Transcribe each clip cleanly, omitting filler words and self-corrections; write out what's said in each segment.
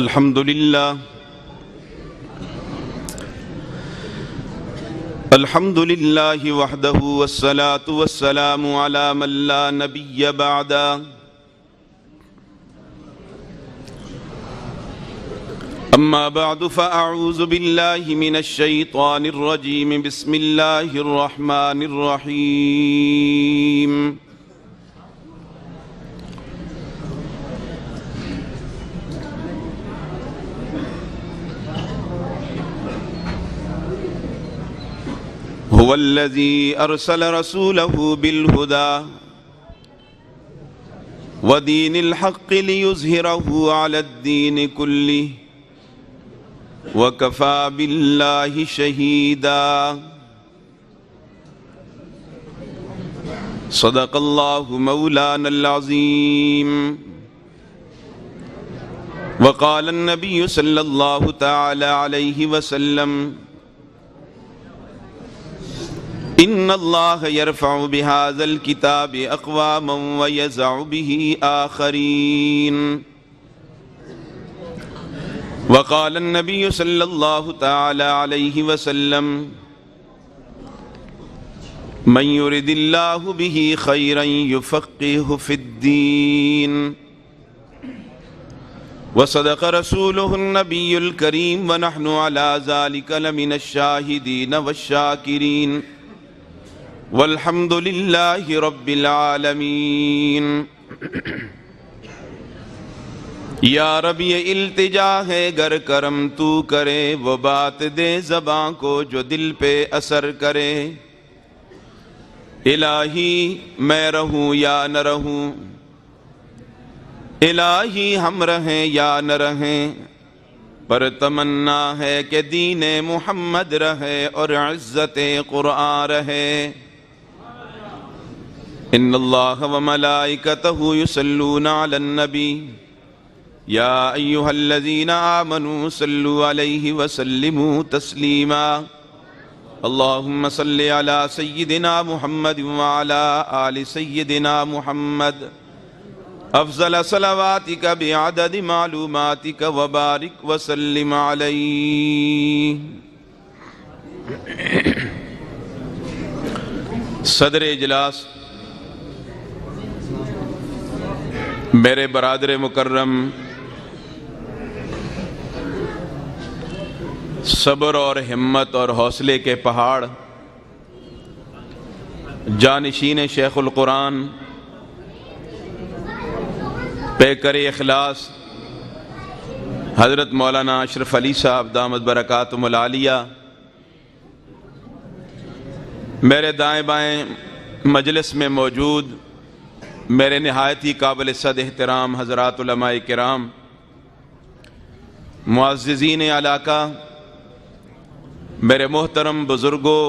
الحمد لله وحده والصلاة والسلام على من لا نبي بعده أما بعد فأعوذ بالله من الشيطان الرجيم بسم الله الرحمن الرحيم هو الذي أرسل رسوله بالهدى ودين الحق ليظهره على الدين كله وكفى بالله شهيدا صدق الله مولانا العظيم وقال النبي صلى الله تعالى عليه وسلم إن الله يرفع بهذا الكتاب أقواما ويزع به آخرين وقال النبي صلى الله تعالى عليه وسلم من يرد الله به خيرا يفقهه في الدين وصدق رسوله النبي الكريم ونحن على ذلك لمن الشاهدين والشاكرين والحمد لله رب العالمین۔ یا رب یہ التجا ہے گر کرم تو کرے وہ بات دے زباں کو جو دل پہ اثر کرے۔ الہی میں رہوں یا نہ رہوں، الہی ہم رہیں یا نہ رہیں، پر تمنا ہے کہ دین محمد رہے اور عزت قرآن رہے۔ ان اللہ وملائکتہ یصلون علی النبی یا ایہا الذین آمنوا صلوا علیہ وسلموا تسلیما۔ اللہم صل علی سیدنا محمد وعلی آل سیدنا محمد افضل صلواتک بعدد معلوماتک وبارک وسلم علیہ۔ صدر اجلاس، میرے برادر مکرم، صبر اور ہمت اور حوصلے کے پہاڑ، جانشین شیخ القرآن، پیکر اخلاص حضرت مولانا اشرف علی صاحب دامت برکاتہم العالیہ، میرے دائیں بائیں مجلس میں موجود میرے نہایت ہی قابل صد احترام حضرات علماء کرام، معززین علاقہ، میرے محترم بزرگوں،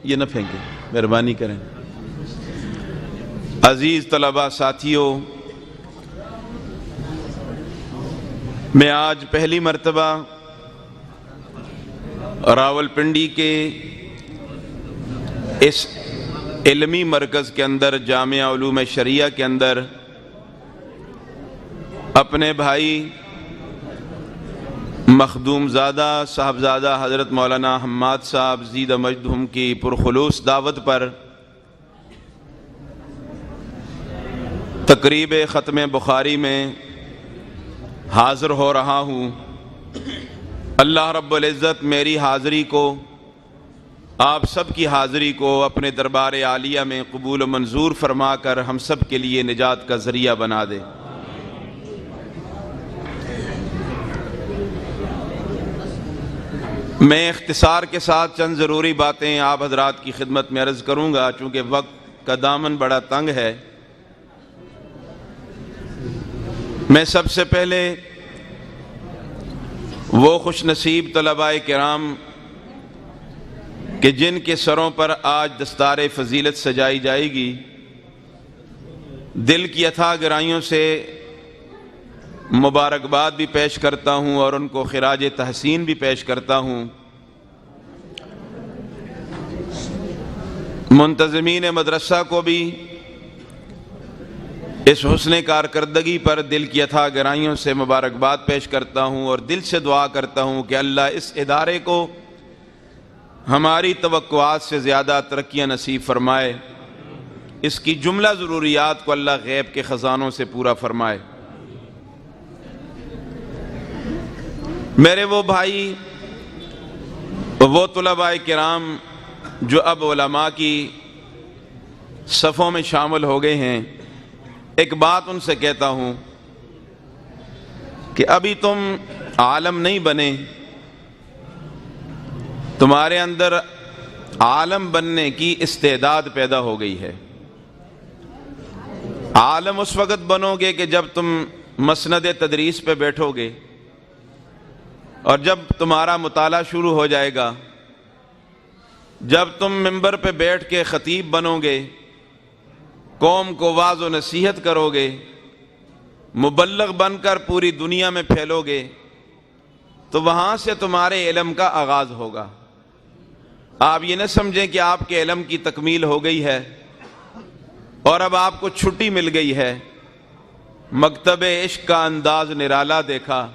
یہ نہ پھینکیں مہربانی کریں، عزیز طلباء ساتھیوں، میں آج پہلی مرتبہ راولپنڈی کے اس علمی مرکز کے اندر، جامعہ علوم شریعہ کے اندر، اپنے بھائی مخدوم زادہ صاحبزادہ حضرت مولانا حماد صاحب زیدہ مجدہم کی پرخلوص دعوت پر تقریب ختم بخاری میں حاضر ہو رہا ہوں۔ اللہ رب العزت میری حاضری کو، آپ سب کی حاضری کو اپنے دربار عالیہ میں قبول و منظور فرما کر ہم سب کے لیے نجات کا ذریعہ بنا دے۔ میں اختصار کے ساتھ چند ضروری باتیں آپ حضرات کی خدمت میں عرض کروں گا، چونکہ وقت کا دامن بڑا تنگ ہے۔ میں سب سے پہلے وہ خوش نصیب طلباء کرام کہ جن کے سروں پر آج دستار فضیلت سجائی جائے گی، دل کی اتھاہ گہرائیوں سے مبارکباد بھی پیش کرتا ہوں اور ان کو خراج تحسین بھی پیش کرتا ہوں۔ منتظمین مدرسہ کو بھی اس حسن کارکردگی پر دل کی اتھا گہرائیوں سے مبارکباد پیش کرتا ہوں اور دل سے دعا کرتا ہوں کہ اللہ اس ادارے کو ہماری توقعات سے زیادہ ترقیاں نصیب فرمائے، اس کی جملہ ضروریات کو اللہ غیب کے خزانوں سے پورا فرمائے۔ میرے وہ بھائی، وہ طلباء کرام جو اب علماء کی صفوں میں شامل ہو گئے ہیں، ایک بات ان سے کہتا ہوں کہ ابھی تم عالم نہیں بنے، تمہارے اندر عالم بننے کی استعداد پیدا ہو گئی ہے۔ عالم اس وقت بنو گے کہ جب تم مسند تدریس پہ بیٹھو گے، اور جب تمہارا مطالعہ شروع ہو جائے گا، جب تم منبر پہ بیٹھ کے خطیب بنو گے، قوم کو واعظ و نصیحت کرو گے، مبلغ بن کر پوری دنیا میں پھیلو گے، تو وہاں سے تمہارے علم کا آغاز ہوگا۔ آپ یہ نہ سمجھیں کہ آپ کے علم کی تکمیل ہو گئی ہے اور اب آپ کو چھٹی مل گئی ہے۔ مکتب عشق کا انداز نرالا دیکھا،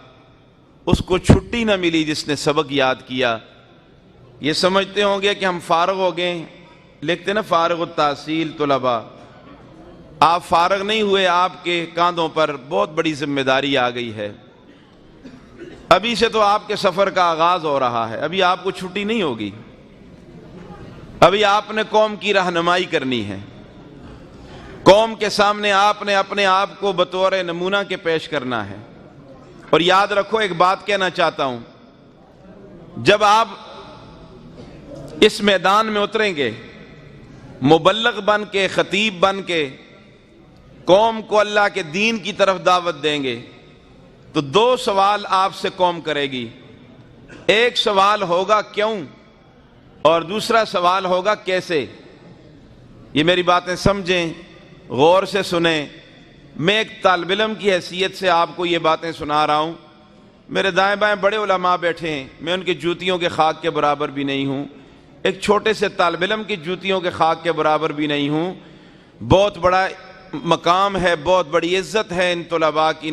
اس کو چھٹی نہ ملی جس نے سبق یاد کیا۔ یہ سمجھتے ہوں گے کہ ہم فارغ ہو گئے، لکھتے نا فارغ التحصیل طلباء، آپ فارغ نہیں ہوئے، آپ کے کاندھوں پر بہت بڑی ذمہ داری آ گئی ہے۔ ابھی سے تو آپ کے سفر کا آغاز ہو رہا ہے، ابھی آپ کو چھٹی نہیں ہوگی، ابھی آپ نے قوم کی رہنمائی کرنی ہے، قوم کے سامنے آپ نے اپنے آپ کو بطور نمونہ کے پیش کرنا ہے۔ اور یاد رکھو، ایک بات کہنا چاہتا ہوں، جب آپ اس میدان میں اتریں گے، مبلغ بن کے، خطیب بن کے قوم کو اللہ کے دین کی طرف دعوت دیں گے، تو دو سوال آپ سے قوم کرے گی۔ ایک سوال ہوگا کیوں، اور دوسرا سوال ہوگا کیسے۔ یہ میری باتیں سمجھیں، غور سے سنیں۔ میں ایک طالب علم کی حیثیت سے آپ کو یہ باتیں سنا رہا ہوں۔ میرے دائیں بائیں بڑے علماء بیٹھے ہیں، میں ان کی جوتیوں کے خاک کے برابر بھی نہیں ہوں، ایک چھوٹے سے طالب علم کی جوتیوں کے خاک کے برابر بھی نہیں ہوں۔ بہت بڑا مقام ہے، بہت بڑی عزت ہے ان طلباء کی،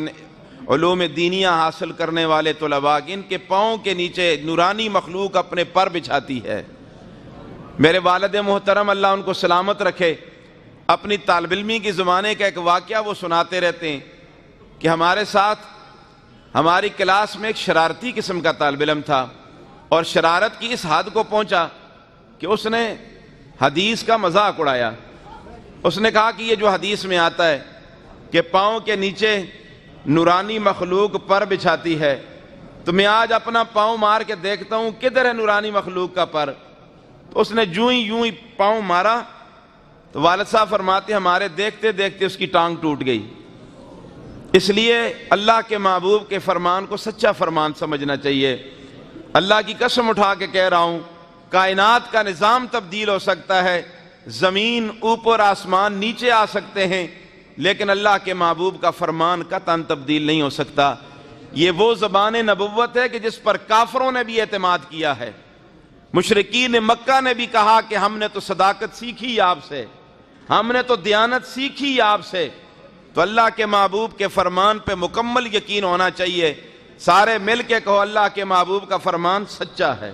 علوم دینیہ حاصل کرنے والے طلباء کی۔ ان کے پاؤں کے نیچے نورانی مخلوق اپنے پر بچھاتی ہے۔ میرے والد محترم اللہ ان کو سلامت رکھے، اپنی طالب علمی کے زمانے کا ایک واقعہ وہ سناتے رہتے ہیں کہ ہمارے ساتھ ہماری کلاس میں ایک شرارتی قسم کا طالب علم تھا، اور شرارت کی اس حد کو پہنچا کہ اس نے حدیث کا مذاق اڑایا۔ اس نے کہا کہ یہ جو حدیث میں آتا ہے کہ پاؤں کے نیچے نورانی مخلوق پر بچھاتی ہے، تو میں آج اپنا پاؤں مار کے دیکھتا ہوں کدھر ہے نورانی مخلوق کا پر۔ تو اس نے یوں ہی پاؤں مارا، تو والد صاحب فرماتے ہمارے دیکھتے دیکھتے اس کی ٹانگ ٹوٹ گئی۔ اس لیے اللہ کے محبوب کے فرمان کو سچا فرمان سمجھنا چاہیے۔ اللہ کی قسم اٹھا کے کہہ رہا ہوں، کائنات کا نظام تبدیل ہو سکتا ہے، زمین اوپر آسمان نیچے آ سکتے ہیں، لیکن اللہ کے محبوب کا فرمان قطعاً تبدیل نہیں ہو سکتا۔ یہ وہ زبان نبوت ہے کہ جس پر کافروں نے بھی اعتماد کیا ہے۔ مشرکین مکہ نے بھی کہا کہ ہم نے تو صداقت سیکھی آپ سے، ہم نے تو دیانت سیکھی آپ سے۔ تو اللہ کے محبوب کے فرمان پہ مکمل یقین ہونا چاہیے۔ سارے مل کے کہو، اللہ کے محبوب کا فرمان سچا ہے،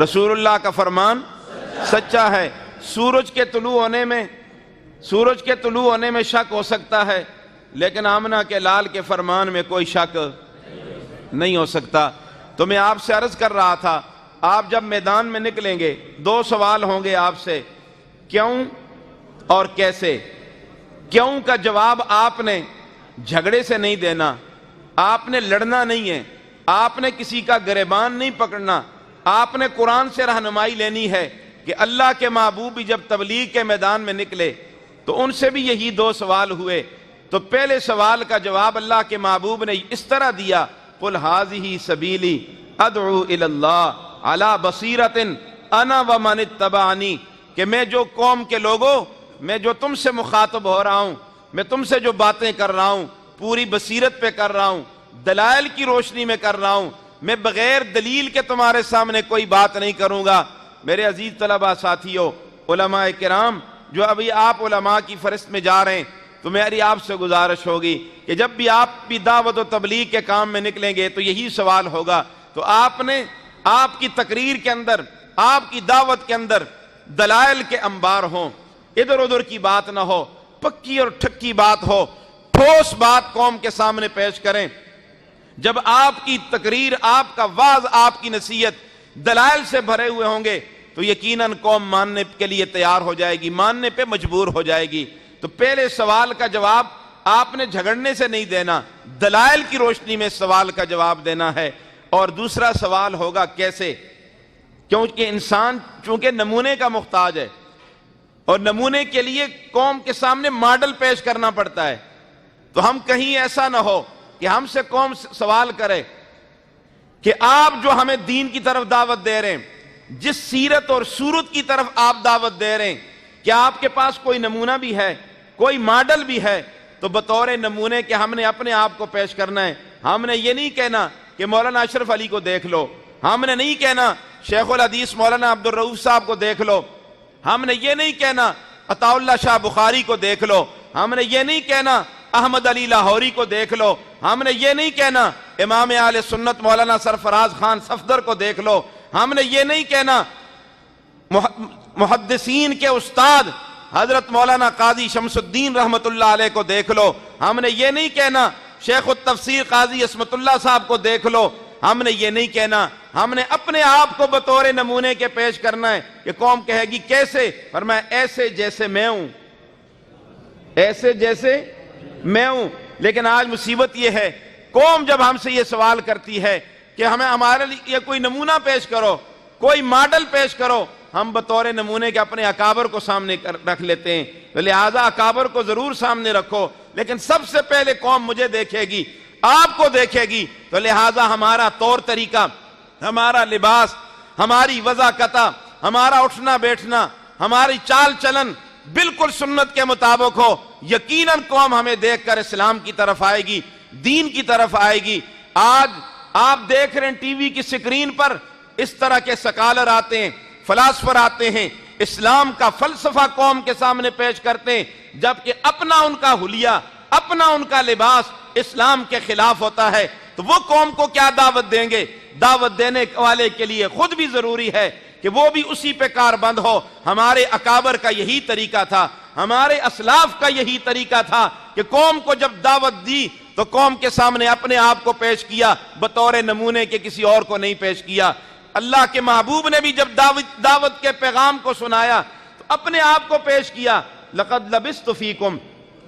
رسول اللہ کا فرمان سچا ہے۔ سورج کے طلوع ہونے میں شک ہو سکتا ہے، لیکن آمنہ کے لال کے فرمان میں کوئی شک نہیں ہو سکتا۔ تو میں آپ سے عرض کر رہا تھا، آپ جب میدان میں نکلیں گے، دو سوال ہوں گے آپ سے، کیوں اور کیسے۔ کیوں کا جواب آپ نے جھگڑے سے نہیں دینا، آپ نے لڑنا نہیں ہے، آپ نے کسی کا گریبان نہیں پکڑنا، آپ نے قرآن سے رہنمائی لینی ہے کہ اللہ کے محبوب بھی جب تبلیغ کے میدان میں نکلے تو ان سے بھی یہی دو سوال ہوئے۔ تو پہلے سوال کا جواب اللہ کے محبوب نے اس طرح دیا، قُلْ هَٰذِهِ سَبِيلِي أَدْعُو إِلَى اللَّهِ عَلَىٰ بَصِيرَةٍ أَنَا وَمَنِ اتَّبَعَنِي، کہ میں جو قوم کے لوگوں، میں جو تم سے مخاطب ہو رہا ہوں، میں تم سے جو باتیں کر رہا ہوں، پوری بصیرت پہ کر رہا ہوں، دلائل کی روشنی میں کر رہا ہوں، میں بغیر دلیل کے تمہارے سامنے کوئی بات نہیں کروں گا۔ میرے عزیز طلبہ ساتھیوں، علماء کرام جو ابھی آپ علماء کی فہرست میں جا رہے ہیں، تو میری آپ سے گزارش ہوگی کہ جب بھی آپ بھی دعوت و تبلیغ کے کام میں نکلیں گے تو یہی سوال ہوگا، تو آپ کی تقریر کے اندر، آپ کی دعوت کے اندر دلائل کے انبار ہوں، ادھر ادھر کی بات نہ ہو، پکی اور ٹھکی بات ہو، ٹھوس بات قوم کے سامنے پیش کریں۔ جب آپ کی تقریر، آپ کا وعظ، آپ کی نصیحت دلائل سے بھرے ہوئے ہوں گے تو یقیناً قوم ماننے کے لیے تیار ہو جائے گی، ماننے پہ مجبور ہو جائے گی۔ تو پہلے سوال کا جواب آپ نے جھگڑنے سے نہیں دینا، دلائل کی روشنی میں سوال کا جواب دینا ہے۔ اور دوسرا سوال ہوگا کیسے؟ کیونکہ انسان چونکہ نمونے کا محتاج ہے، اور نمونے کے لیے قوم کے سامنے ماڈل پیش کرنا پڑتا ہے۔ تو ہم کہیں ایسا نہ ہو کہ ہم سے قوم سوال کرے کہ آپ جو ہمیں دین کی طرف دعوت دے رہے ہیں، جس سیرت اور صورت کی طرف آپ دعوت دے رہے ہیں، کیا آپ کے پاس کوئی نمونہ بھی ہے، کوئی ماڈل بھی ہے؟ تو بطور نمونے کے ہم نے اپنے آپ کو پیش کرنا ہے۔ ہم نے یہ نہیں کہنا کہ مولانا اشرف علی کو دیکھ لو، ہم نے نہیں کہنا شیخ الحدیث مولانا عبد الرؤوف صاحب کو دیکھ لو، ہم نے یہ نہیں کہنا عطا اللہ شاہ بخاری کو دیکھ لو، ہم نے یہ نہیں کہنا احمد علی لاہوری کو دیکھ لو، ہم نے یہ نہیں کہنا امام اہل سنت مولانا سرفراز خان صفدر کو دیکھ لو، ہم نے یہ نہیں کہنا محدثین کے استاد حضرت مولانا قاضی شمس الدین رحمت اللہ علیہ کو دیکھ لو، ہم نے یہ نہیں کہنا شیخ التفسیر قاضی عصمت اللہ صاحب کو دیکھ لو، ہم نے یہ نہیں کہنا، ہم نے اپنے آپ کو بطور نمونے کے پیش کرنا ہے کہ قوم کہے گی کیسے؟ فرمایا ایسے جیسے میں ہوں، ایسے جیسے میں ہوں۔ لیکن آج مصیبت یہ ہے، قوم جب ہم سے یہ سوال کرتی ہے کہ ہمارے لیے کوئی نمونہ پیش کرو، کوئی ماڈل پیش کرو، ہم بطور نمونے کے اپنے اکابر کو سامنے رکھ لیتے ہیں۔ لہذا اکابر کو ضرور سامنے رکھو، لیکن سب سے پہلے قوم مجھے دیکھے گی، آپ کو دیکھے گی، تو لہذا ہمارا طور طریقہ، ہمارا لباس، ہماری وضاحت، ہمارا اٹھنا بیٹھنا، ہماری چال چلن بالکل سنت کے مطابق ہو۔ یقیناً قوم ہمیں دیکھ کر اسلام کی طرف آئے گی، دین کی طرف آئے گی۔ آج آپ دیکھ رہے ہیں ٹی وی کی سکرین پر اس طرح کے سکالر آتے ہیں، فلاسفر آتے ہیں، اسلام کا فلسفہ قوم کے سامنے پیش کرتے ہیں، جبکہ اپنا ان کا حلیہ، اپنا ان کا لباس اسلام کے خلاف ہوتا ہے۔ تو وہ قوم کو کیا دعوت دیں گے؟ دعوت دینے والے کے لیے خود بھی ضروری ہے کہ وہ بھی اسی پہ کاربند ہو۔ ہمارے اکابر کا یہی طریقہ تھا، ہمارے اسلاف کا یہی طریقہ تھا کہ قوم کو جب دعوت دی تو قوم کے سامنے اپنے آپ کو پیش کیا، بطور نمونے کے کسی اور کو نہیں پیش کیا۔ اللہ کے محبوب نے بھی جب دعوت کے پیغام کو سنایا تو اپنے آپ کو پیش کیا، لقد لبثت فیکم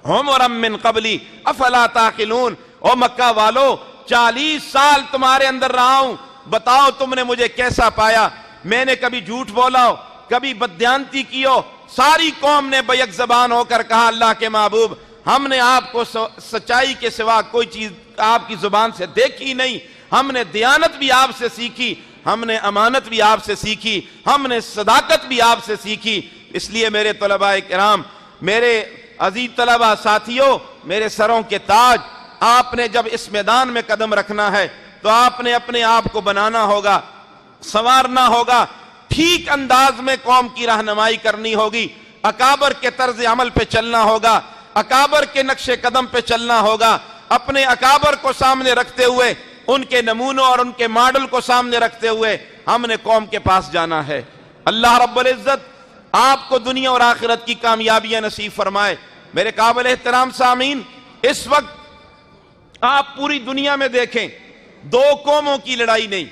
عمرا من قبلی افلا تعقلون۔ او مکہ والو، 40 سال تمہارے اندر رہا ہوں، بتاؤ تم نے مجھے کیسا پایا؟ میں نے کبھی جھوٹ بولا ہو، کبھی بددیانتی کی ہو؟ ساری قوم نے بیک زبان ہو کر کہا اللہ کے محبوب، ہم نے آپ کو سچائی کے سوا کوئی چیز آپ کی زبان سے دیکھی نہیں، ہم نے دیانت بھی آپ سے سیکھی، ہم نے امانت بھی آپ سے سیکھی، ہم نے صداقت بھی آپ سے سیکھی۔ اس لیے میرے طلباء کرام، میرے عزیز طلباء ساتھیوں، میرے سروں کے تاج، آپ نے جب اس میدان میں قدم رکھنا ہے تو آپ نے اپنے آپ کو بنانا ہوگا، سنوارنا ہوگا، ٹھیک انداز میں قوم کی رہنمائی کرنی ہوگی، اکابر کے طرز عمل پہ چلنا ہوگا، اکابر کے نقش قدم پہ چلنا ہوگا، اپنے اکابر کو سامنے رکھتے ہوئے، ان کے نمونوں اور ان کے ماڈل کو سامنے رکھتے ہوئے ہم نے قوم کے پاس جانا ہے۔ اللہ رب العزت آپ کو دنیا اور آخرت کی کامیابیاں نصیب فرمائے۔ میرے قابل احترام سامعین، اس وقت آپ پوری دنیا میں دیکھیں، 2 قوموں کی لڑائی نہیں،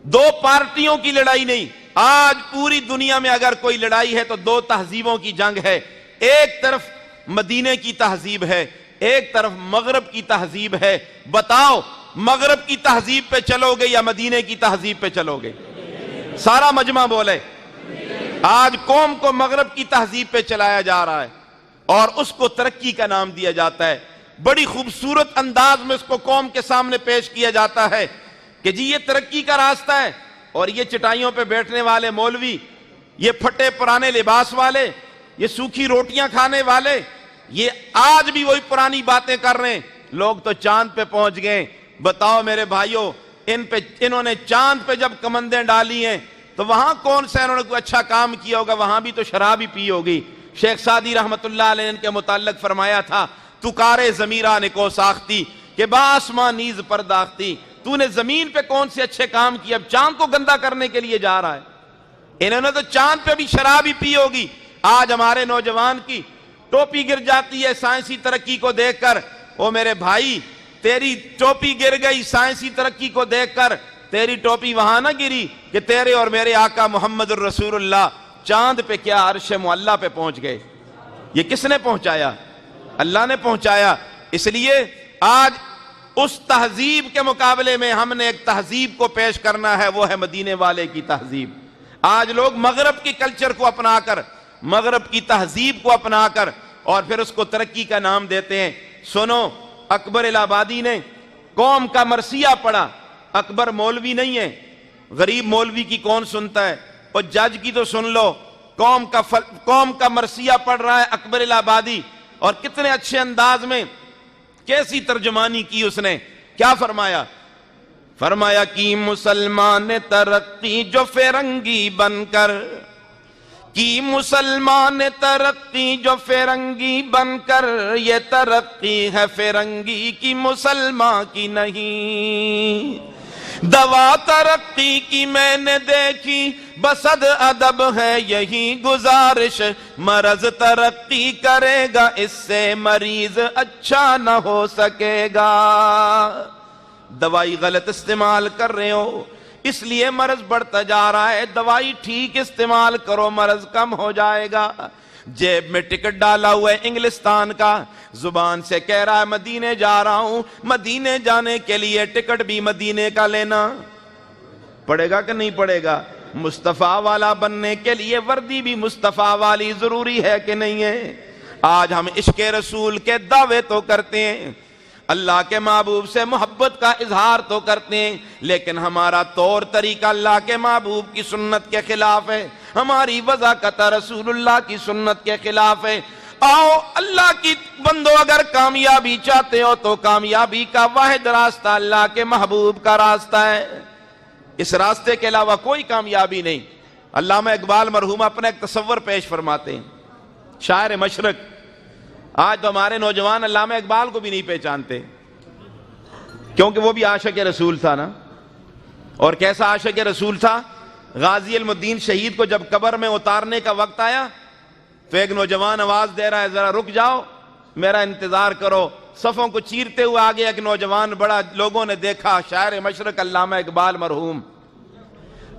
2 پارٹیوں کی لڑائی نہیں، آج پوری دنیا میں اگر کوئی لڑائی ہے تو 2 تہذیبوں کی جنگ ہے۔ ایک طرف مدینے کی تہذیب ہے، ایک طرف مغرب کی تہذیب ہے۔ بتاؤ مغرب کی تہذیب پہ چلو گے یا مدینے کی تہذیب پہ چلو گے؟ سارا مجمع بولے۔ آج قوم کو مغرب کی تہذیب پہ چلایا جا رہا ہے اور اس کو ترقی کا نام دیا جاتا ہے، بڑی خوبصورت انداز میں اس کو قوم کے سامنے پیش کیا جاتا ہے کہ جی یہ ترقی کا راستہ ہے، اور یہ چٹائیوں پہ بیٹھنے والے مولوی، یہ پھٹے پرانے لباس والے، یہ سوکھی روٹیاں کھانے والے، یہ آج بھی وہی پرانی باتیں کر رہے ہیں۔ لوگ تو چاند پہ پہنچ گئے۔ بتاؤ میرے بھائیوں، انہوں نے چاند پہ جب کمندیں ڈالی ہیں تو وہاں کون سا انہوں نے کوئی اچھا کام کیا ہوگا؟ وہاں بھی تو شراب ہی پی ہوگی، شیخ سعدی رحمت اللہ علیہ کے متعلق فرمایا تھا، تو کارے زمیران کو ساختی کہ باسمان نیز پرداختی، تو نے زمین پہ کون سے اچھے کام کیے، اب چاند کو گندا کرنے کے لیے جا رہا ہے۔ انہوں نے تو چاند پہ بھی شراب ہی پی ہوگی۔ آج ہمارے نوجوان کی ٹوپی گر جاتی ہے سائنسی ترقی کو دیکھ کر، او میرے بھائی تیری ٹوپی گر گئی سائنسی ترقی کو دیکھ کر، تیری ٹوپی وہاں نہ گری کہ تیرے اور میرے آقا محمد الرسول اللہ چاند پہ کیا عرش معلیٰ پہ پہنچ گئے۔ یہ کس نے پہنچایا؟ اللہ نے پہنچایا۔ اس لیے آج اس تہذیب کے مقابلے میں ہم نے ایک تہذیب کو پیش کرنا ہے، وہ ہے مدینے والے کی تہذیب۔ آج لوگ مغرب کی کلچر کو اپنا کر، مغرب کی تہذیب کو اپنا کر اور پھر اس کو ترقی کا نام دیتے ہیں۔ سنو، اکبر الہ آبادی نے قوم کا مرثیہ پڑھا۔ اکبر مولوی نہیں ہے، غریب مولوی کی کون سنتا ہے، اور جج کی تو سن لو۔ قوم کا مرثیہ پڑھ رہا ہے اکبر الہ آبادی، اور کتنے اچھے انداز میں کیسی ترجمانی کی اس نے۔ کیا فرمایا؟ فرمایا کہ مسلمان ترقی جو فرنگی بن کر، کی مسلمان ترقی جو فرنگی بن کر، یہ ترقی ہے فرنگی کی مسلمان کی نہیں۔ دوا ترقی کی میں نے دیکھی بصد ادب ہے یہی گزارش، مرض ترقی کرے گا اس سے مریض اچھا نہ ہو سکے گا۔ دوائی غلط استعمال کر رہے ہو اس لیے مرض بڑھتا جا رہا ہے، دوائی ٹھیک استعمال کرو مرض کم ہو جائے گا۔ جیب میں ٹکٹ ڈالا ہوا ہے انگلستان کا، زبان سے کہہ رہا ہے مدینے جا رہا ہوں، مدینے جانے کے لیے ٹکٹ بھی مدینے کا لینا پڑے گا کہ نہیں پڑے گا؟ مصطفیٰ والا بننے کے لیے وردی بھی مصطفیٰ والی ضروری ہے کہ نہیں ہے؟ آج ہم عشق رسول کے دعوے تو کرتے ہیں، اللہ کے محبوب سے محبت کا اظہار تو کرتے ہیں، لیکن ہمارا طور طریقہ اللہ کے محبوب کی سنت کے خلاف ہے، ہماری وضاحت رسول اللہ کی سنت کے خلاف ہے۔ آؤ اللہ کی بندو، اگر کامیابی چاہتے ہو تو کامیابی کا واحد راستہ اللہ کے محبوب کا راستہ ہے، اس راستے کے علاوہ کوئی کامیابی نہیں۔ علامہ اقبال مرحوم اپنا ایک تصور پیش فرماتے ہیں، شاعر مشرق۔ آج تو ہمارے نوجوان علامہ اقبال کو بھی نہیں پہچانتے، کیونکہ وہ بھی عاشق رسول تھا نا۔ اور کیسا عاشق رسول تھا؟ غازی علم الدین شہید کو جب قبر میں اتارنے کا وقت آیا تو ایک نوجوان آواز دے رہا ہے، ذرا رک جاؤ میرا انتظار کرو۔ صفوں کو چیرتے ہوئے آگے ایک نوجوان بڑا، لوگوں نے دیکھا شاعر مشرق علامہ اقبال مرحوم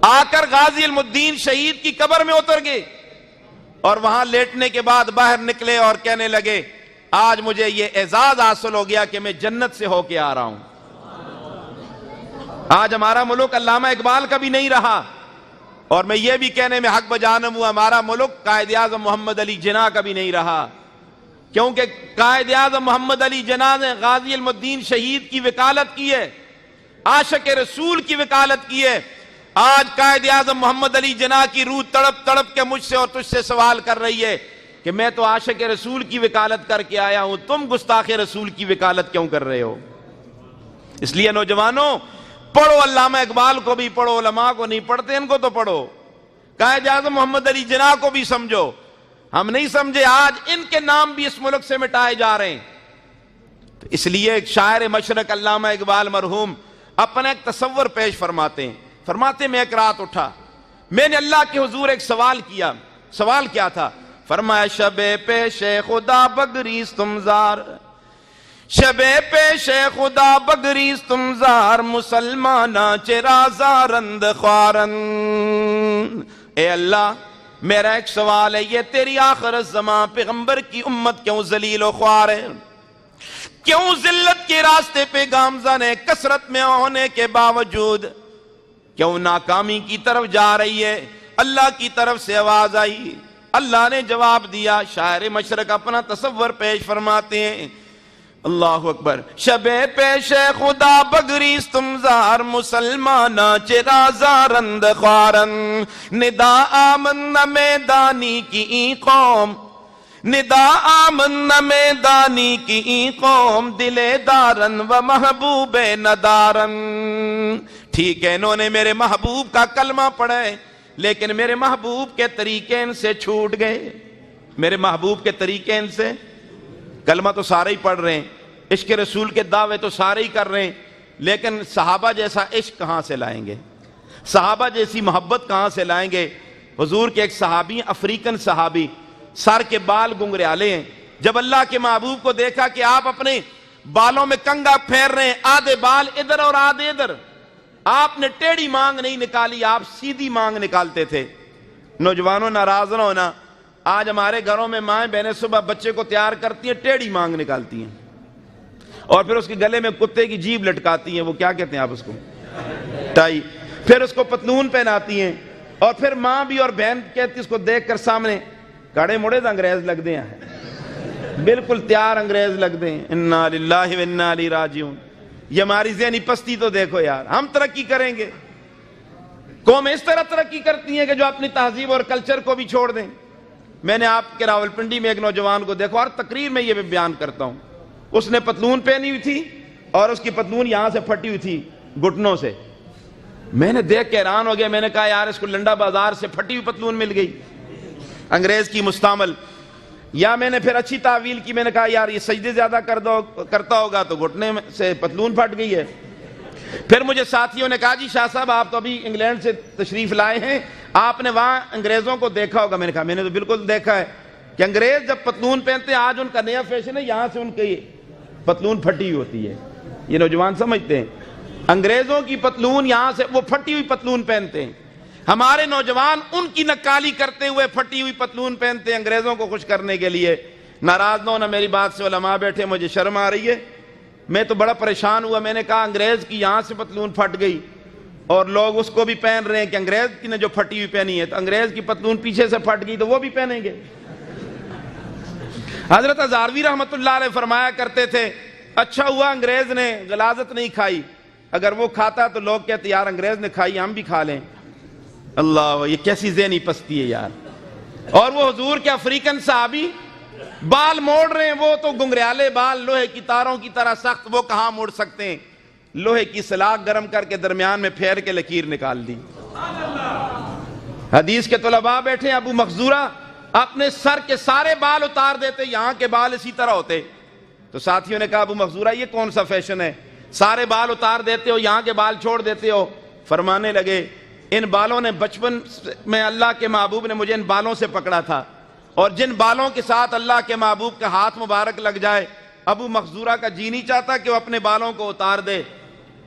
آ کر غازی علم الدین شہید کی قبر میں اتر گئے، اور وہاں لیٹنے کے بعد باہر نکلے اور کہنے لگے آج مجھے یہ اعزاز حاصل ہو گیا کہ میں جنت سے ہو کے آ رہا ہوں۔ آج ہمارا ملک علامہ اقبال کا بھی نہیں رہا، اور میں یہ بھی کہنے میں حق بجانب ہوں، ہمارا ملک قائد اعظم محمد علی جناح کا بھی نہیں رہا، کیونکہ قائد اعظم محمد علی جناح نے غازی علم الدین شہید کی وکالت کی ہے، عاشق رسول کی وکالت کی ہے۔ آج قائد اعظم محمد علی جناح کی روح تڑپ تڑپ کے مجھ سے اور تجھ سے سوال کر رہی ہے کہ میں تو عاشق رسول کی وکالت کر کے آیا ہوں، تم گستاخ رسول کی وکالت کیوں کر رہے ہو؟ اس لیے نوجوانوں، پڑھو علامہ اقبال کو بھی پڑھو، علماء کو نہیں پڑھتے ان کو تو پڑھو، قائد اعظم محمد علی جناح کو بھی سمجھو۔ ہم نہیں سمجھے، آج ان کے نام بھی اس ملک سے مٹائے جا رہے ہیں۔ تو اس لیے ایک شاعر مشرق علامہ اقبال مرحوم اپنا ایک تصور پیش فرماتے ہیں، فرماتے میں ایک رات اٹھا، میں نے اللہ کے حضور ایک سوال کیا۔ سوال کیا تھا؟ فرمایا شب پیش خدا بگریز تم زار، شب پیش خدا بگریز تم زار، مسلمانہ چرا زارند خوارن۔ اے اللہ میرا ایک سوال ہے، یہ تیری آخر زمان پیغمبر کی امت کیوں ذلیل و خوار ہے؟ کیوں ذلت کے راستے پہ گامزن ہے؟ کثرت میں ہونے کے باوجود کیوں ناکامی کی طرف جا رہی ہے؟ اللہ کی طرف سے آواز آئی، اللہ نے جواب دیا۔ شاعر مشرق اپنا تصور پیش فرماتے ہیں، اللہ اکبر۔ شب پیش خدا بگریز تم زار، مسلمانہ چرا زارند خوارن، ندا آمن میدانی کی قوم، ندا آمن میدانی کی قوم، دل دارن و محبوب ندارن۔ ٹھیک ہے، انہوں نے میرے محبوب کا کلمہ پڑھا ہے، لیکن میرے محبوب کے طریقے ان سے چھوٹ گئے، میرے محبوب کے طریقے ان سے، کلمہ تو سارے ہی پڑھ رہے ہیں، عشق رسول کے دعوے تو سارے ہی کر رہے ہیں، لیکن صحابہ جیسا عشق کہاں سے لائیں گے؟ صحابہ جیسی محبت کہاں سے لائیں گے؟ حضور کے ایک صحابی، افریقن صحابی، سر کے بال گنگریالے ہیں، جب اللہ کے محبوب کو دیکھا کہ آپ اپنے بالوں میں کنگا پھیر رہے ہیں، آدھے بال ادھر اور آدھے ادھر، آپ نے ٹیڑھی مانگ نہیں نکالی، آپ سیدھی مانگ نکالتے تھے۔ نوجوانوں ناراض نہ ہونا، آج ہمارے گھروں میں مائیں بہنیں صبح بچے کو تیار کرتی ہیں، ٹیڑھی مانگ نکالتی ہیں، اور پھر اس کے گلے میں کتے کی جیب لٹکاتی ہیں، وہ کیا کہتے ہیں آپ اس کو، ٹائی، پھر اس کو پتلون پہناتی ہیں، اور پھر ماں بھی اور بہن کہتی اس کو دیکھ کر سامنے، کڑے مڑے تو انگریز لگ دے ہیں، بالکل تیار انگریز لگ دے ہیں۔ انا للہ و انا الیہ راجعون۔ یہ ہماری ذہنی پستی تو دیکھو یار، ہم ترقی کریں گے، قومیں اس طرح ترقی کرتی ہیں کہ جو اپنی تہذیب اور کلچر کو بھی چھوڑ دیں۔ میں نے آپ کے راولپنڈی میں ایک نوجوان کو دیکھا، اور تقریر میں یہ بھی بیان کرتا ہوں، اس نے پتلون پہنی ہوئی تھی اور اس کی پتلون یہاں سے پھٹی ہوئی تھی گھٹنوں سے، میں نے دیکھ کے حیران ہو گیا، میں نے کہا یار اس کو لنڈا بازار سے پھٹی ہوئی پتلون مل گئی، انگریز کی مستعمل۔ یا میں نے پھر اچھی تعویل کی، میں نے کہا یار یہ سجدے زیادہ کرتا ہوگا تو گھٹنے سے پتلون پھٹ گئی ہے۔ پھر مجھے ساتھیوں نے کہا جی شاہ صاحب آپ تو ابھی انگلینڈ سے تشریف لائے ہیں، آپ نے وہاں انگریزوں کو دیکھا ہوگا۔ میں نے کہا میں نے تو بالکل دیکھا ہے کہ انگریز جب پتلون پہنتے ہیں، آج ان کا نیا فیشن ہے یہاں سے ان کی پتلون پھٹی ہوئی ہوتی ہے، یہ نوجوان سمجھتے ہیں انگریزوں کی پتلون یہاں سے وہ پھٹی ہوئی پتلون پہنتے ہیں، ہمارے نوجوان ان کی نکالی کرتے ہوئے پھٹی ہوئی پتلون پہنتے ہیں انگریزوں کو خوش کرنے کے لیے۔ ناراض نہ ہونا میری بات سے، علماء بیٹھے، مجھے شرم آ رہی ہے، میں تو بڑا پریشان ہوا، میں نے کہا انگریز کی یہاں سے پتلون پھٹ گئی اور لوگ اس کو بھی پہن رہے ہیں کہ انگریز کی نے جو پھٹی ہوئی پہنی ہے، تو انگریز کی پتلون پیچھے سے پھٹ گئی تو وہ بھی پہنیں گے۔ حضرت ہزاروی رحمت اللہ علیہ فرمایا کرتے تھے اچھا ہوا انگریز نے غلاظت نہیں کھائی، اگر وہ کھاتا تو لوگ کہتے یار انگریز نے کھائی ہم بھی کھا لیں۔ اللہ، یہ کیسی ذہنی پستی ہے یار۔ اور وہ حضور کے افریقن صحابی بال موڑ رہے ہیں، وہ تو گنگریالے بال لوہے کی تاروں کی طرح سخت، وہ کہاں موڑ سکتے ہیں، لوہے کی سلاخ گرم کر کے درمیان میں پھیر کے لکیر نکال دی۔ حدیث کے طلباء بیٹھے، ابو مخزورہ اپنے سر کے سارے بال اتار دیتے، یہاں کے بال اسی طرح ہوتے، تو ساتھیوں نے کہا ابو مخزورہ یہ کون سا فیشن ہے، سارے بال اتار دیتے ہو یہاں کے بال چھوڑ دیتے ہو؟ فرمانے لگے ان بالوں نے بچپن میں اللہ کے محبوب نے مجھے ان بالوں سے پکڑا تھا، اور جن بالوں کے ساتھ اللہ کے محبوب کا ہاتھ مبارک لگ جائے، ابو مخزورہ کا جی نہیں چاہتا کہ وہ اپنے بالوں کو اتار دے،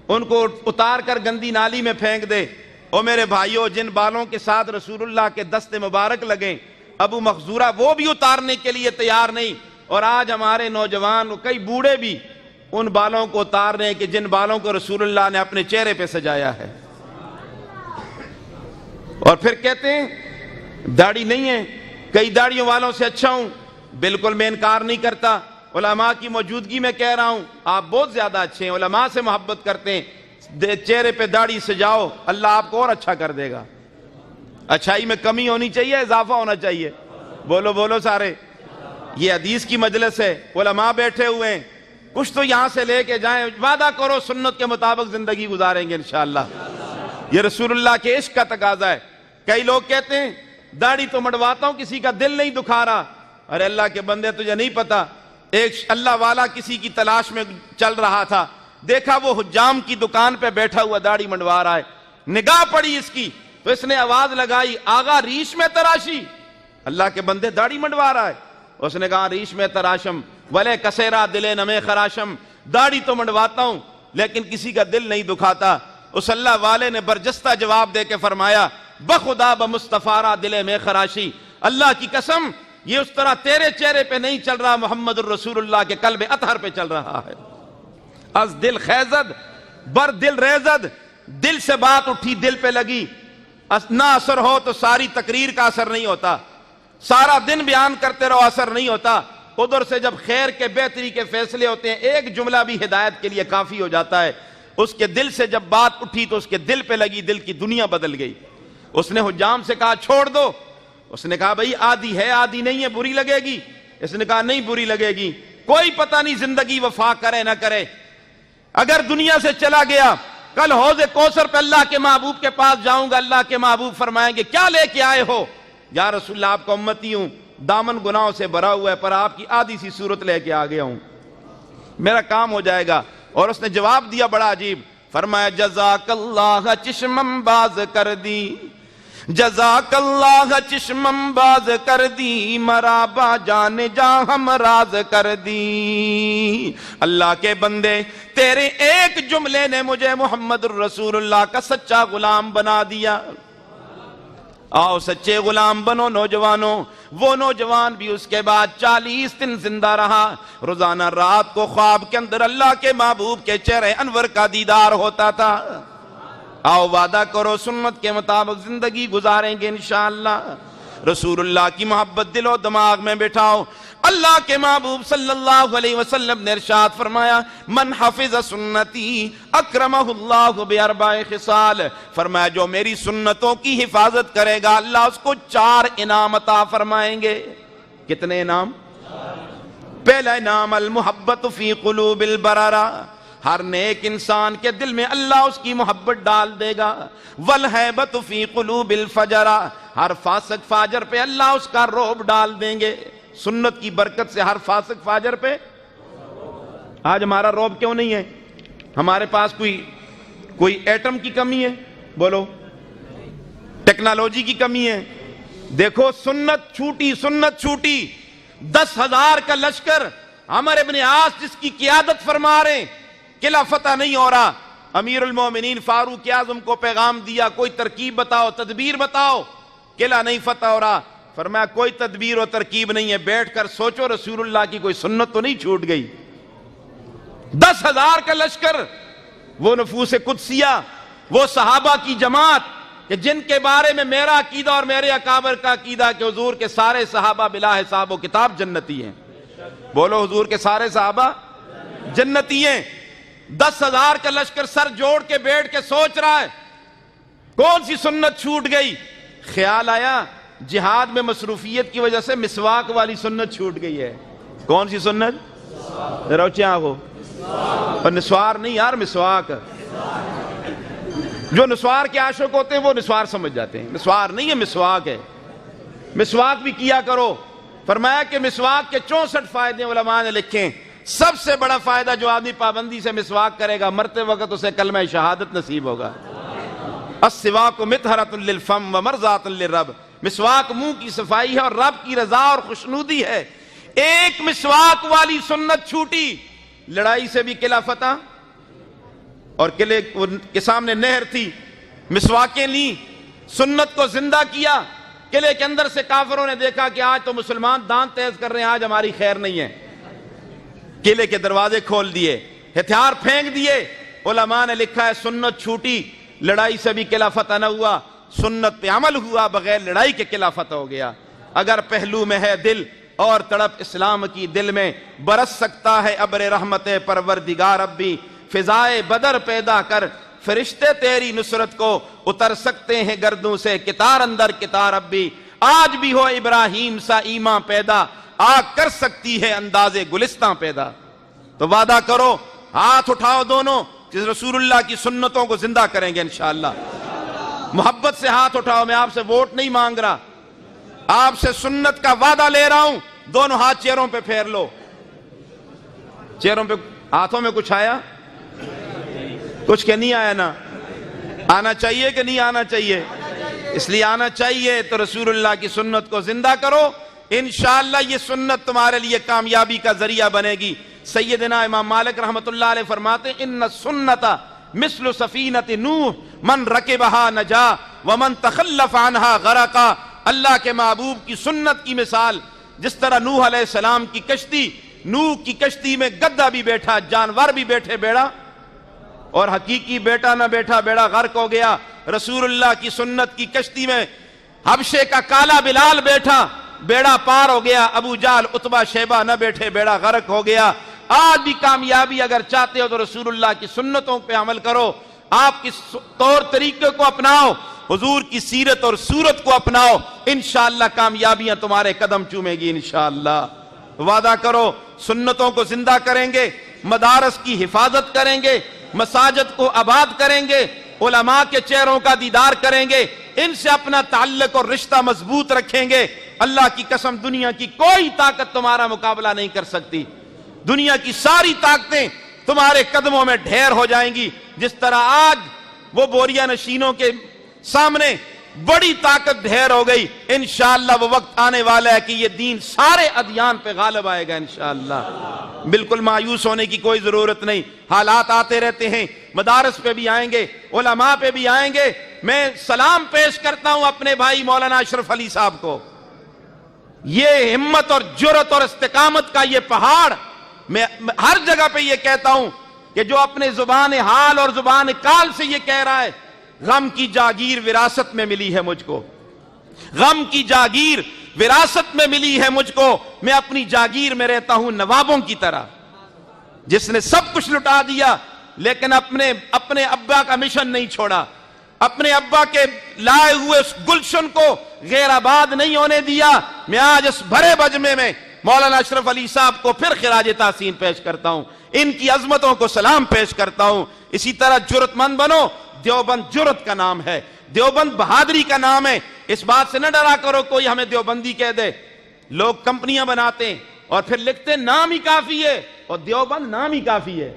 ان کو اتار کر گندی نالی میں پھینک دے۔ اور میرے بھائیوں، جن بالوں کے ساتھ رسول اللہ کے دست مبارک لگیں، ابو مخزورہ وہ بھی اتارنے کے لیے تیار نہیں، اور آج ہمارے نوجوان کئی بوڑھے بھی ان بالوں کو اتار رہے ہیں کہ جن بالوں کو رسول اللہ نے اپنے چہرے پہ سجایا ہے، اور پھر کہتے ہیں داڑھی نہیں ہے، کئی داڑھیوں والوں سے اچھا ہوں۔ بالکل میں انکار نہیں کرتا، علماء کی موجودگی میں کہہ رہا ہوں آپ بہت زیادہ اچھے ہیں، علماء سے محبت کرتے ہیں، چہرے پہ داڑھی سجاؤ، اللہ آپ کو اور اچھا کر دے گا۔ اچھائی میں کمی ہونی چاہیے، اضافہ ہونا چاہیے، بولو بولو سارے۔ یہ حدیث کی مجلس ہے، علماء بیٹھے ہوئے ہیں، کچھ تو یہاں سے لے کے جائیں، وعدہ کرو سنت کے مطابق زندگی گزاریں گے انشاءاللہ۔ یہ رسول اللہ کے عشق کا تقاضا ہے۔ کئی لوگ کہتے ہیں داڑھی تو مڑواتا ہوں کسی کا دل نہیں دکھا رہا، ارے اللہ کے بندے تجھے نہیں پتا، ایک اللہ والا کسی کی تلاش میں چل رہا تھا، دیکھا وہ حجام کی دکان پہ بیٹھا ہوا داڑھی منڈوا رہا ہے، نگاہ پڑی اس کی تو اس نے آواز لگائی آغا ریش میں تراشی، اللہ کے بندے داڑھی منڈوا رہا ہے، اس نے کہا ریش میں تراشم ولے کسیرا دلے نمے خراشم، داڑھی تو منڈواتا ہوں لیکن کسی کا دل نہیں دکھاتا۔ اس اللہ والے نے برجستہ جواب دے کے فرمایا بخدا بمصطفیٰ دلے میں خراشی، اللہ کی قسم یہ اس طرح تیرے چہرے پہ نہیں چل رہا، محمد الرسول اللہ کے قلب اطہر پہ چل رہا ہے۔ از دل خیزد بر دل ریزد، دل سے بات اٹھی دل پہ لگی، نہ اثر ہو تو ساری تقریر کا اثر نہیں ہوتا، سارا دن بیان کرتے رہو اثر نہیں ہوتا، ادھر سے جب خیر کے بہتری کے فیصلے ہوتے ہیں ایک جملہ بھی ہدایت کے لیے کافی ہو جاتا ہے، اس کے دل سے جب بات اٹھی تو اس کے دل پہ لگی، دل کی دنیا بدل گئی۔ اس نے حجام سے کہا چھوڑ دو، اس نے کہا بھئی آدھی ہے آدھی نہیں ہے، بری لگے گی؟ اس نے کہا نہیں بری لگے گی، کوئی پتہ نہیں زندگی وفا کرے نہ کرے، اگر دنیا سے چلا گیا کل حوض کوثر پہ اللہ کے محبوب کے پاس جاؤں گا، اللہ کے محبوب فرمائیں گے کیا لے کے آئے ہو؟ یا رسول اللہ آپ کا امتی ہوں، دامن گناہوں سے بھرا ہوا ہے، پر آپ کی آدھی سی صورت لے کے آ گیا ہوں، میرا کام ہو جائے گا۔ اور اس نے جواب دیا بڑا عجیب، فرمایا جزاک اللہ چشمم باز کر دی، جزاک اللہ چشمم باز کر دی، مرابا جان جا ہم راز کر دی۔ اللہ کے بندے تیرے ایک جملے نے مجھے محمد الرسول اللہ کا سچا غلام بنا دیا۔ آؤ سچے غلام بنو نوجوانوں۔ وہ نوجوان بھی اس کے بعد 40 دن زندہ رہا، روزانہ رات کو خواب کے اندر اللہ کے محبوب کے چہرے انور کا دیدار ہوتا تھا۔ آؤ وعدہ کرو سنت کے مطابق زندگی گزاریں گے انشاءاللہ۔ رسول اللہ کی محبت دل و دماغ میں بٹھاؤ۔ اللہ کے محبوب صلی اللہ علیہ وسلم نے ارشاد فرمایا من حفظ سنتی اکرمہ اللہ باربع خصال، فرمایا جو میری سنتوں کی حفاظت کرے گا اللہ اس کو 4 انعام عطا فرمائیں گے۔ کتنے انعام؟ پہلا انعام المحبت فی قلوب البررہ، ہر نیک انسان کے دل میں اللہ اس کی محبت ڈال دے گا۔ والہیبۃ فی قلوب الفجرہ، ہر فاسق فاجر پہ اللہ اس کا رعب ڈال دیں گے۔ سنت کی برکت سے ہر فاسق فاجر پہ آج ہمارا رعب کیوں نہیں ہے؟ ہمارے پاس کوئی ایٹم کی کمی ہے؟ بولو، ٹیکنالوجی کی کمی ہے؟ دیکھو سنت چھوٹی 10,000 کا لشکر عمر ابن عاص جس کی قیادت فرما رہے ہیں، قلعہ فتح نہیں ہو رہا، امیر المومنین فاروق اعظم کو پیغام دیا کوئی ترکیب بتاؤ، تدبیر بتاؤ، قلعہ نہیں فتح ہو رہا۔ فرمایا کوئی تدبیر و ترکیب نہیں ہے، بیٹھ کر سوچو رسول اللہ کی کوئی سنت تو نہیں چھوٹ گئی۔ 10,000 کا لشکر، وہ نفوس قدسیہ، وہ صحابہ کی جماعت کہ جن کے بارے میں میرا عقیدہ اور میرے اکابر کا عقیدہ کہ حضور کے سارے صحابہ بلا حساب و کتاب جنتی ہیں۔ بولو حضور کے سارے صحابہ جنتی ہیں۔ 10,000 کا لشکر سر جوڑ کے بیٹھ کے سوچ رہا ہے کون سی سنت چھوٹ گئی۔ خیال آیا جہاد میں مصروفیت کی وجہ سے مسواک والی سنت چھوٹ گئی ہے۔ کون سی سنت؟ روچیاں ہو اور نسوار نہیں یار، مسواک۔ جو نسوار کے عاشق ہوتے ہیں وہ نسوار سمجھ جاتے ہیں، نسوار نہیں ہے، مسواک ہے۔ مسواک بھی کیا کرو۔ فرمایا کہ مسواک کے 64 فائدے علماء نے لکھے، سب سے بڑا فائدہ جو آدمی پابندی سے مسواک کرے گا مرتے وقت اسے کلمہ شہادت نصیب ہوگا۔ السواک مطہرۃ للفم ومرضاۃ للرب، مسواک منہ کی صفائی ہے اور رب کی رضا اور خوشنودی ہے۔ ایک مسواک والی سنت چھوٹی، لڑائی سے بھی قلعہ فتح، اور قلعے کے سامنے نہر تھی، مسواکیں لی، سنت کو زندہ کیا۔ قلعے کے اندر سے کافروں نے دیکھا کہ آج تو مسلمان دانت تیز کر رہے ہیں، آج ہماری خیر نہیں ہے، قلعے کے دروازے کھول دیے، ہتھیار پھینک دیے۔ علماء نے لکھا ہے سنت چھوٹی، لڑائی سے بھی قلعہ فتح نہ ہوا، سنت پہ عمل ہوا، بغیر لڑائی کے قلعہ فتح ہو گیا۔ اگر پہلو میں ہے دل اور تڑپ اسلام کی، دل میں برس سکتا ہے ابر رحمت پروردگار ربی، فضائے بدر پیدا کر فرشتے تیری نصرت کو اتر سکتے ہیں گردوں سے کتار اندر کتار ربی۔ آج بھی ہو ابراہیم سا ایمان پیدا، آگ کر سکتی ہے انداز گلستان پیدا۔ تو وعدہ کرو، ہاتھ اٹھاؤ دونوں، جس رسول اللہ کی سنتوں کو زندہ کریں گے انشاءاللہ۔ محبت سے ہاتھ اٹھاؤ، میں آپ سے ووٹ نہیں مانگ رہا، آپ سے سنت کا وعدہ لے رہا ہوں۔ دونوں ہاتھ چہروں پہ پھیر لو، چہروں پہ، ہاتھوں میں کچھ آیا؟ کچھ کہ نہیں آیا؟ نا آنا چاہیے کہ نہیں آنا چاہیے؟ اس لیے آنا چاہیے تو رسول اللہ کی سنت کو زندہ کرو، انشاءاللہ یہ سنت تمہارے لیے کامیابی کا ذریعہ بنے گی۔ سیدنا امام مالک رحمت اللہ علیہ فرماتے ہیں ان السنت مثل سفینۃ نوح من رکبہا نجا ومن تخلف عنہا غرقا۔ اللہ کے محبوب کی سنت کی مثال جس طرح نوح علیہ السلام کی کشتی، نوح کی کشتی میں گدھا بھی بیٹھا، جانور بھی بیٹھے، بیڑا اور حقیقی بیٹا نہ بیٹھا، بیڑا غرق ہو گیا۔ رسول اللہ کی سنت کی کشتی میں حبشے کا کالا بلال بیٹھا، بیڑا پار ہو گیا، ابو جہل عتبہ شیبہ نہ بیٹھے، بیڑا غرق ہو گیا۔ آج بھی کامیابی اگر چاہتے ہو تو رسول اللہ کی سنتوں پہ عمل کرو، آپ کی طور طریقے کو اپناؤ، حضور کی سیرت اور صورت کو اپناؤ، انشاءاللہ کامیابیاں تمہارے قدم چومے گی انشاءاللہ۔ وعدہ کرو سنتوں کو زندہ کریں گے، مدارس کی حفاظت کریں گے، مساجد کو آباد کریں گے، علماء کے چہروں کا دیدار کریں گے، ان سے اپنا تعلق اور رشتہ مضبوط رکھیں گے۔ اللہ کی قسم دنیا کی کوئی طاقت تمہارا مقابلہ نہیں کر سکتی. دنیا کی ساری طاقتیں تمہارے قدموں میں ڈھیر ہو جائیں گی. جس طرح آج وہ بوریا نشینوں کے سامنے بڑی طاقت ڈھیر ہو گئی, انشاءاللہ وہ وقت آنے والا ہے کہ یہ دین سارے ادیان پہ غالب آئے گا انشاءاللہ. بالکل مایوس ہونے کی کوئی ضرورت نہیں. حالات آتے رہتے ہیں, مدارس پہ بھی آئیں گے, علماء پہ بھی آئیں گے. میں سلام پیش کرتا ہوں اپنے بھائی مولانا اشرف علی صاحب کو. یہ ہمت اور جرأت اور استقامت کا یہ پہاڑ, میں ہر جگہ پہ یہ کہتا ہوں کہ جو اپنے زبان حال اور زبان کال سے یہ کہہ رہا ہے, غم کی جاگیر وراثت میں ملی ہے مجھ کو, غم کی جاگیر وراثت میں ملی ہے مجھ کو. میں اپنی جاگیر میں رہتا ہوں نوابوں کی طرح, جس نے سب کچھ لٹا دیا لیکن اپنے ابا کا مشن نہیں چھوڑا, اپنے ابا کے لائے ہوئے اس گلشن کو غیر آباد نہیں ہونے دیا. میں آج اس بھرے بجمے میں مولانا اشرف علی صاحب کو پھر خراج تحسین پیش کرتا ہوں, ان کی عظمتوں کو سلام پیش کرتا ہوں. اسی طرح جرأت مند بنو. دیوبند جرأت کا نام ہے, دیوبند بہادری کا نام ہے. اس بات سے نہ ڈرا کرو کوئی ہمیں دیوبندی کہہ دے. لوگ کمپنیاں بناتے ہیں اور پھر لکھتے ہیں نام ہی کافی ہے, اور دیوبند نام ہی کافی ہے.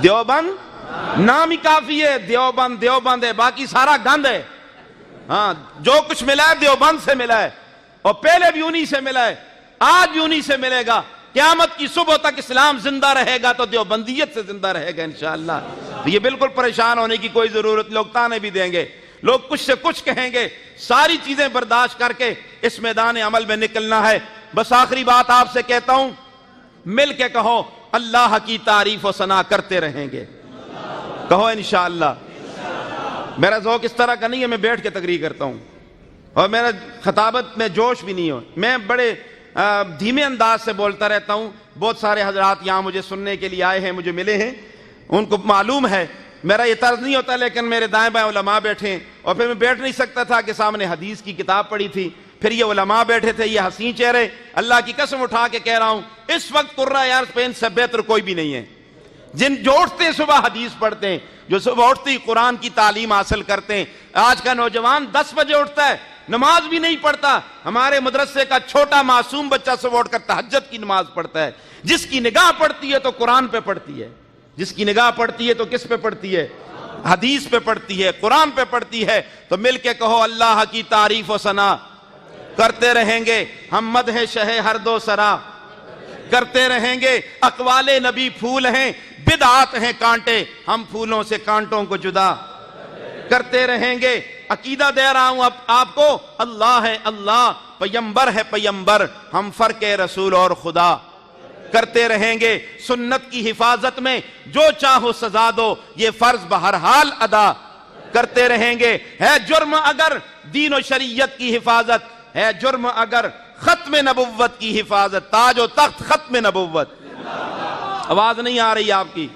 دیوبند نام ہی کافی ہے. دیوبند دیوبند ہے, باقی سارا گند ہے. ہاں, جو کچھ ملا ہے دیوبند سے ملا ہے, اور پہلے بھی انہی سے ملا ہے, آج بھی انہی سے ملے گا. قیامت کی صبح تک اسلام زندہ رہے گا تو دیوبندیت سے زندہ رہے گا انشاءاللہ. یہ بالکل پریشان ہونے کی کوئی ضرورت. لوگ تانے بھی دیں گے, لوگ کچھ سے کچھ کہیں گے, ساری چیزیں برداشت کر کے اس میدان عمل میں نکلنا ہے. بس آخری بات آپ سے کہتا ہوں, مل کے کہو اللہ کی تعریف و ثنا کرتے رہیں گے. کہو انشاءاللہ. میرا ذوق اس طرح کا نہیں ہے میں بیٹھ کے تقریر کرتا ہوں, اور میرا خطابت میں جوش بھی نہیں ہو, میں بڑے دھیمے انداز سے بولتا رہتا ہوں. بہت سارے حضرات یہاں مجھے سننے کے لیے آئے ہیں, مجھے ملے ہیں, ان کو معلوم ہے میرا یہ طرز نہیں ہوتا. لیکن میرے دائیں بائیں علماء بیٹھے ہیں, اور پھر میں بیٹھ نہیں سکتا تھا کہ سامنے حدیث کی کتاب پڑھی تھی, پھر یہ علماء بیٹھے تھے, یہ حسین چہرے. اللہ کی قسم اٹھا کے کہہ رہا ہوں, اس وقت قرہ یار پہ ان سے بہتر کوئی بھی نہیں ہے. جو اٹھتے صبح حدیث پڑھتے ہیں, جو صبح اٹھتے ہی قرآن کی تعلیم حاصل کرتے ہیں. آج کا نوجوان 10 بجے اٹھتا ہے, نماز بھی نہیں پڑھتا. ہمارے مدرسے کا چھوٹا معصوم بچہ صبح اٹھ کر تہجد کی نماز پڑھتا ہے. جس کی نگاہ پڑتی ہے تو قرآن پہ پڑتی ہے, جس کی نگاہ پڑتی ہے تو کس پہ پڑتی ہے؟ حدیث پہ پڑتی ہے, قرآن پہ پڑتی ہے. تو مل کے کہو اللہ کی تعریف و ثنا کرتے رہیں گے. ہم مدح شہ ہر دو سرا کرتے رہیں گے. اقوال نبی پھول ہیں, بدعات ہیں کانٹے, ہم پھولوں سے کانٹوں کو جدا کرتے رہیں گے. عقیدہ دے رہا ہوں آپ کو, اللہ ہے اللہ, پیمبر ہے پیمبر, ہم فرق رسول اور خدا کرتے رہیں گے. سنت کی حفاظت میں جو چاہو سزا دو, یہ فرض بہرحال ادا کرتے رہیں گے. ہے جرم اگر دین و شریعت کی حفاظت, ہے جرم اگر ختم نبوت کی حفاظت. تاج و تخت ختم نبوت. آواز نہیں آ رہی آپ کی؟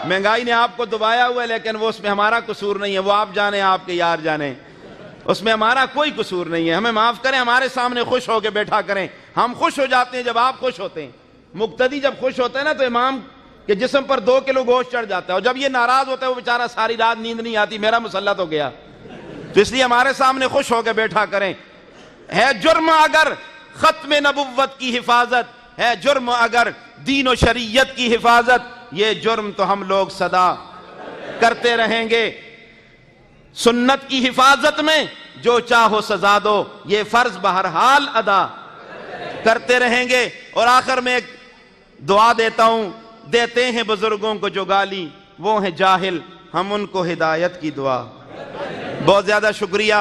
مہنگائی نے آپ کو دبایا ہوا ہے, لیکن وہ اس میں ہمارا قصور نہیں ہے. وہ آپ جانے, آپ کے یار جانے, اس میں ہمارا کوئی قصور نہیں ہے. ہمیں معاف کریں, ہمارے سامنے خوش ہو کے بیٹھا کریں. ہم خوش ہو جاتے ہیں جب آپ خوش ہوتے ہیں. مقتدی جب خوش ہوتا ہے نا تو امام کے جسم پر 2 کلو گوشت چڑھ جاتا ہے, اور جب یہ ناراض ہوتا ہے وہ بیچارہ ساری رات نیند نہیں آتی, میرا مسلح تو گیا. تو اس لیے ہمارے سامنے خوش ہو کے بیٹھا کریں. ہے جرم اگر ختم نبوت کی حفاظت, ہے جرم اگر دین و شریعت کی حفاظت, یہ جرم تو ہم لوگ صدا کرتے رہیں گے. سنت کی حفاظت میں جو چاہو سزا دو, یہ فرض بہرحال ادا کرتے رہیں گے. اور آخر میں ایک دعا دیتا ہوں, دیتے ہیں بزرگوں کو جو گالی, وہ ہیں جاہل, ہم ان کو ہدایت کی دعا. بہت زیادہ شکریہ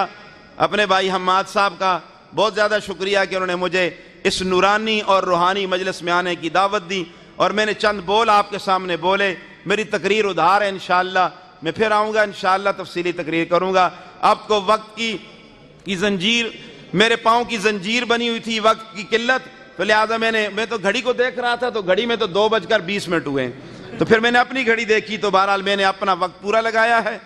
اپنے بھائی حماد صاحب کا, بہت زیادہ شکریہ کہ انہوں نے مجھے اس نورانی اور روحانی مجلس میں آنے کی دعوت دی, اور میں نے چند بول آپ کے سامنے بولے. میری تقریر ادھار ہے انشاءاللہ, میں پھر آؤں گا انشاءاللہ, تفصیلی تقریر کروں گا. آپ کو وقت کی زنجیر, میرے پاؤں کی زنجیر بنی ہوئی تھی, وقت کی قلت, تو لہٰذا میں تو گھڑی کو دیکھ رہا تھا, تو گھڑی میں تو 2:20 ہوئے. تو پھر میں نے اپنی گھڑی دیکھی, تو بہرحال میں نے اپنا وقت پورا لگایا ہے.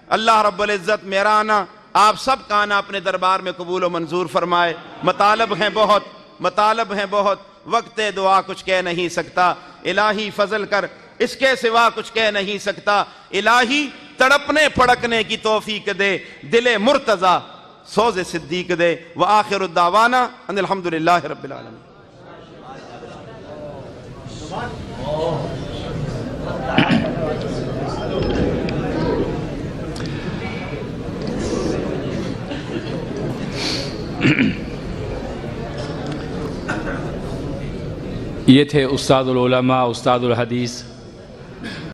اللہ رب العزت میرا آنا, آپ سب کا آنا اپنے دربار میں قبول و منظور فرمائے. مطالب ہیں بہت, مطالب ہیں بہت, وقت دعا کچھ کہہ نہیں سکتا. الہی فضل کر, اس کے سوا کچھ کہہ نہیں سکتا. الہی تڑپنے پھڑکنے کی توفیق دے, دل مرتضی سوز صدیق دے. وآخر الدعوانا ان الحمدللہ رب العالمین. یہ تھے استاد العلماء، استاد الحدیث